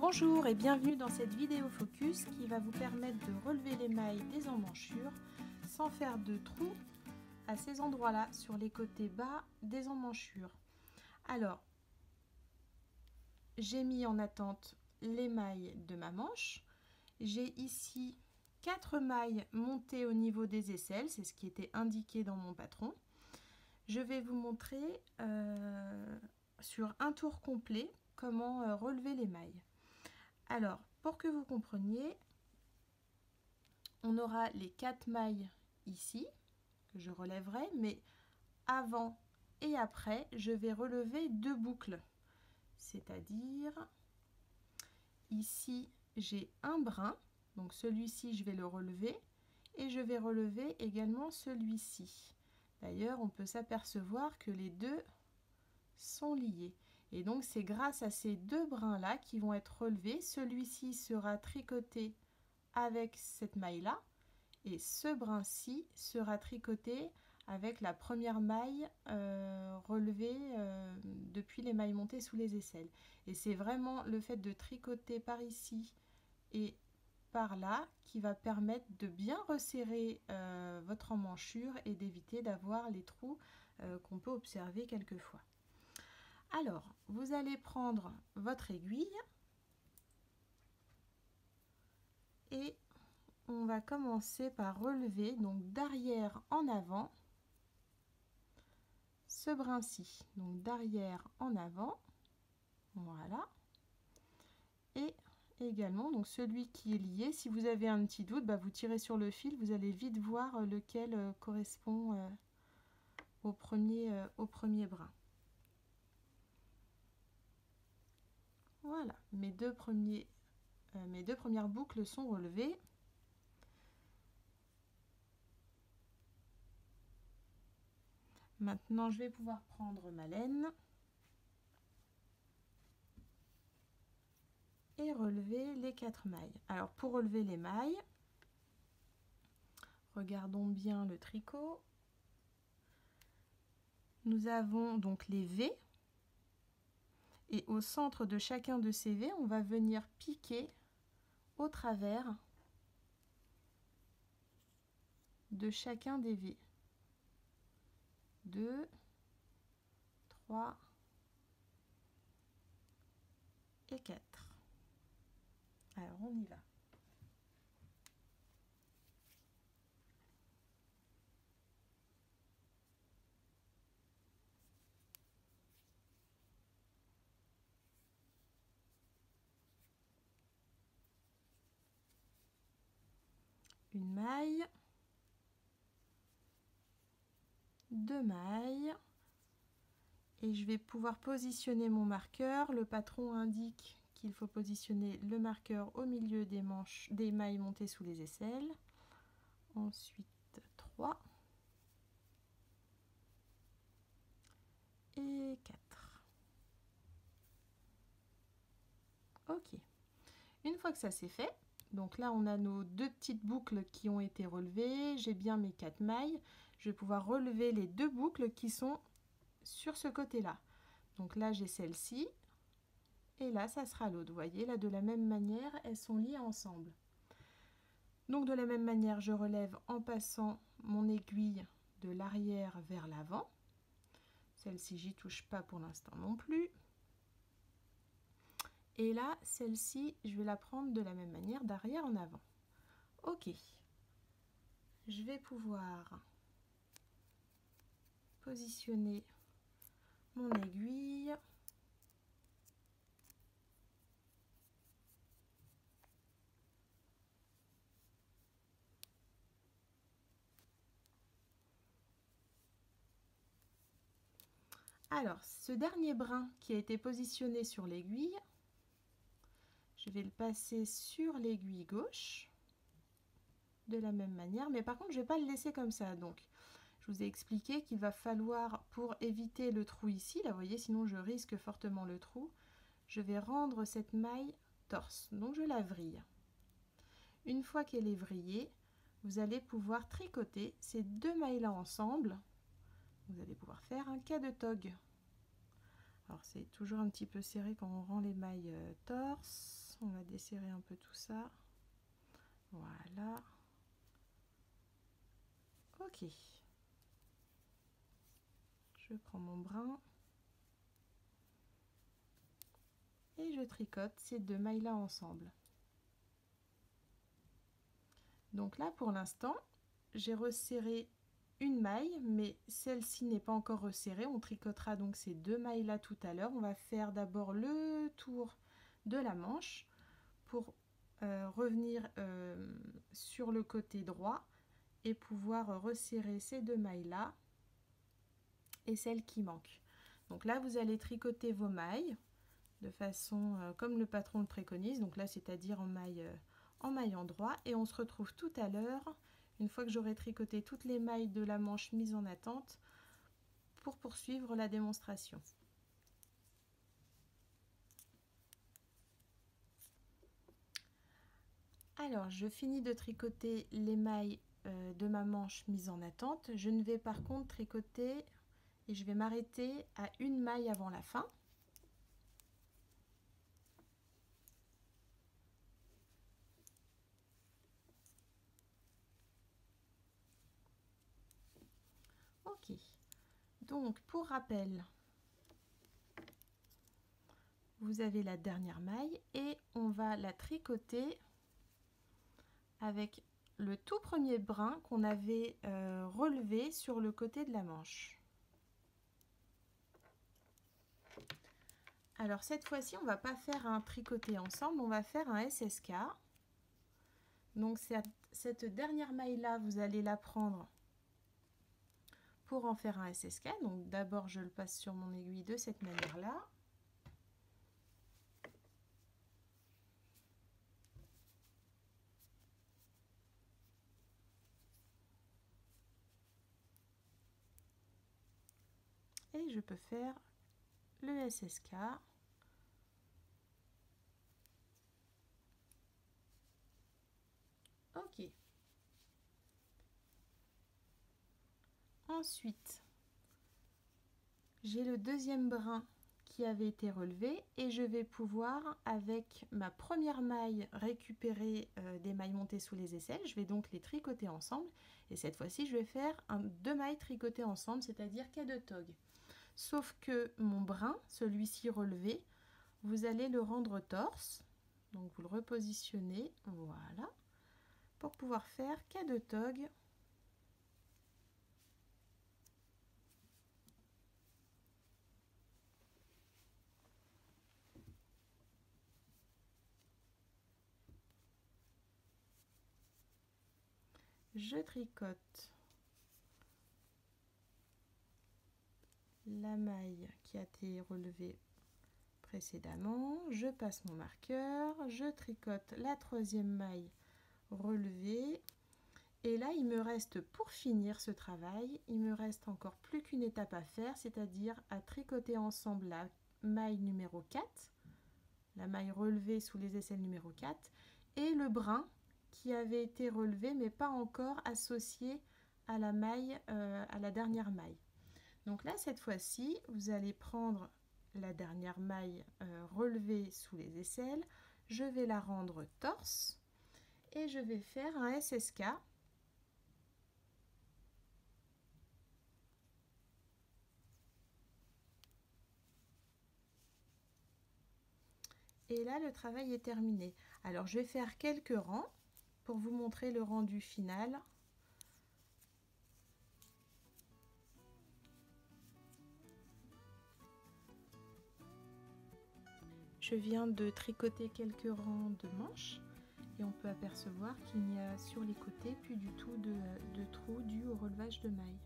Bonjour et bienvenue dans cette vidéo focus qui va vous permettre de relever les mailles des emmanchures sans faire de trous à ces endroits-là sur les côtés bas des emmanchures. Alors, j'ai mis en attente les mailles de ma manche. J'ai ici 4 mailles montées au niveau des aisselles, c'est ce qui était indiqué dans mon patron. Je vais vous montrer sur un tour complet comment relever les mailles. Alors, pour que vous compreniez, on aura les 4 mailles ici, que je relèverai, mais avant et après, je vais relever 2 boucles. C'est-à-dire, ici, j'ai un brin, donc celui-ci, je vais le relever, et je vais relever également celui-ci. D'ailleurs, on peut s'apercevoir que les deux sont liés. Et donc, c'est grâce à ces deux brins-là qui vont être relevés. Celui-ci sera tricoté avec cette maille-là. Et ce brin-ci sera tricoté avec la première maille relevée depuis les mailles montées sous les aisselles. Et c'est vraiment le fait de tricoter par ici et par là qui va permettre de bien resserrer votre emmanchure et d'éviter d'avoir les trous qu'on peut observer quelquefois. Alors, vous allez prendre votre aiguille et on va commencer par relever, donc d'arrière en avant, ce brin-ci. Donc d'arrière en avant, voilà. Et également, donc celui qui est lié, si vous avez un petit doute, vous tirez sur le fil, vous allez vite voir lequel correspond au premier brin. Voilà, mes deux premières boucles sont relevées. Maintenant, je vais pouvoir prendre ma laine et relever les 4 mailles. Alors, pour relever les mailles, regardons bien le tricot. Nous avons donc les V. Et au centre de chacun de ces V, on va venir piquer au travers de chacun des V. 2, 3 et 4. Alors on y va. Une maille, 2 mailles, et je vais pouvoir positionner mon marqueur. Le patron indique qu'il faut positionner le marqueur au milieu des mailles montées sous les aisselles. Ensuite 3 et 4. Ok. Une fois que ça c'est fait, donc là on a nos 2 petites boucles qui ont été relevées, j'ai bien mes 4 mailles, je vais pouvoir relever les 2 boucles qui sont sur ce côté-là. Donc là j'ai celle-ci, et là ça sera l'autre. Vous voyez, là de la même manière, elles sont liées ensemble. Donc de la même manière, je relève en passant mon aiguille de l'arrière vers l'avant. Celle-ci, j'y touche pas pour l'instant non plus. Et là, celle-ci, je vais la prendre de la même manière, d'arrière en avant. Ok. Je vais pouvoir positionner mon aiguille. Alors, ce dernier brin qui a été positionné sur l'aiguille, je vais le passer sur l'aiguille gauche de la même manière, mais par contre, je ne vais pas le laisser comme ça. Donc, je vous ai expliqué qu'il va falloir, pour éviter le trou ici, là, vous voyez, sinon je risque fortement le trou, je vais rendre cette maille torse. Donc, je la vrille. Une fois qu'elle est vrillée, vous allez pouvoir tricoter ces 2 mailles-là ensemble. Vous allez pouvoir faire un cas de toge. Alors c'est toujours un petit peu serré quand on rend les mailles torse. On va desserrer un peu tout ça. Voilà. Ok. Je prends mon brin et je tricote ces 2 mailles là ensemble. Donc là pour l'instant j'ai resserré une maille, mais celle-ci n'est pas encore resserrée. On tricotera donc ces 2 mailles là tout à l'heure. On va faire d'abord le tour de la manche pour revenir sur le côté droit et pouvoir resserrer ces 2 mailles là et celles qui manquent. Donc là vous allez tricoter vos mailles de façon comme le patron le préconise, donc là c'est-à-dire en maille endroit, et on se retrouve tout à l'heure une fois que j'aurai tricoté toutes les mailles de la manche mise en attente pour poursuivre la démonstration. Alors je finis de tricoter les mailles de ma manche mise en attente. Je ne vais par contre tricoter et je vais m'arrêter à une maille avant la fin. Ok, donc pour rappel, vous avez la dernière maille et on va la tricoter avec le tout premier brin qu'on avait relevé sur le côté de la manche. Alors cette fois-ci, on va pas faire un tricoté ensemble, on va faire un SSK. Donc cette dernière maille là, vous allez la prendre pour en faire un SSK. Donc d'abord, je le passe sur mon aiguille de cette manière-là. Et je peux faire le SSK. Ok. Ensuite, j'ai le deuxième brin qui avait été relevé et je vais pouvoir, avec ma première maille, récupérer des mailles montées sous les aisselles. Je vais donc les tricoter ensemble et cette fois-ci, je vais faire 2 mailles tricotées ensemble, c'est-à-dire cas de togue. Sauf que mon brin, celui-ci relevé, vous allez le rendre torse. Donc vous le repositionnez, voilà, pour pouvoir faire cas de togue. Je tricote la maille qui a été relevée précédemment, je passe mon marqueur, je tricote la troisième maille relevée et là il me reste, pour finir ce travail, il me reste encore plus qu'une étape à faire, c'est-à-dire à tricoter ensemble la maille numéro 4, la maille relevée sous les aisselles numéro 4 et le brin qui avait été relevé mais pas encore associé à la maille, à la dernière maille. Donc là cette fois-ci vous allez prendre la dernière maille relevée sous les aisselles, je vais la rendre torse et je vais faire un SSK. Et là le travail est terminé. Alors je vais faire quelques rangs pour vous montrer le rendu final. Je viens de tricoter quelques rangs de manches et on peut apercevoir qu'il n'y a sur les côtés plus du tout de trous dus au relevage de mailles.